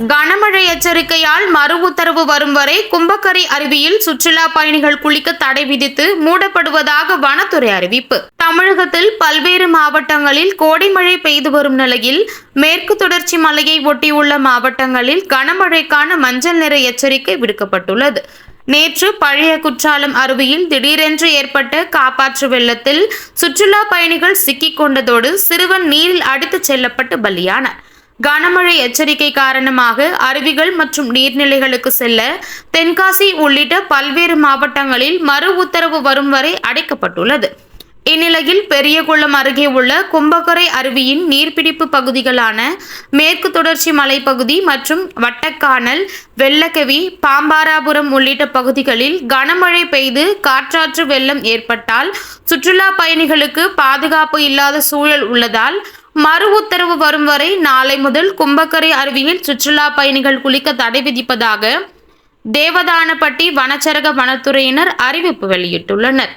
கனமழை எச்சரிக்கையால் மறு உத்தரவு வரும் வரை கும்பக்கரை அருவியில் சுற்றுலா பயணிகள் குளிக்க தடை விதித்து மூடப்படுவதாக வனத்துறை அறிவிப்பு. தமிழகத்தில் பல்வேறு மாவட்டங்களில் கோடைமழை பெய்து வரும் நிலையில் மேற்கு தொடர்ச்சி மலையை ஒட்டியுள்ள மாவட்டங்களில் கனமழைக்கான மஞ்சள் நிற எச்சரிக்கை விடுக்கப்பட்டுள்ளது. நேற்று பழைய குற்றாலம் அருவியில் திடீரென்று ஏற்பட்ட காப்பாற்று வெள்ளத்தில் சுற்றுலா பயணிகள் சிக்கிக் கொண்டதோடு சிறுவன் நீரில் அடித்துச் செல்லப்பட்டு பலியானார். கனமழை எச்சரிக்கை காரணமாக அருவிகள் மற்றும் நீர்நிலைகளுக்கு செல்ல தென்காசி உள்ளிட்ட பல்வேறு மாவட்டங்களில் மறு உத்தரவு வரும் வரை அடைக்கப்பட்டுள்ளது. இந்நிலையில் பெரியகுளம் அருகே உள்ள கும்பக்கரை அருவியின் நீர்பிடிப்பு பகுதிகளான மேற்கு தொடர்ச்சி மலைப்பகுதி மற்றும் வட்டக்கானல், வெள்ளக்கவி, பாம்பாராபுரம் உள்ளிட்ட பகுதிகளில் கனமழை பெய்து காற்றாற்று வெள்ளம் ஏற்பட்டால் சுற்றுலா பயணிகளுக்கு பாதுகாப்பு இல்லாத சூழல் உள்ளதால் மறு உத்தரவு வரும் வரை நாளை முதல் கும்பக்கரை அருவியில் சுற்றுலா பயணிகள் குளிக்க தடை விதிப்பதாக தேவதானப்பட்டி வனச்சரக வனத்துறையினர் அறிவிப்பு வெளியிட்டுள்ளனர்.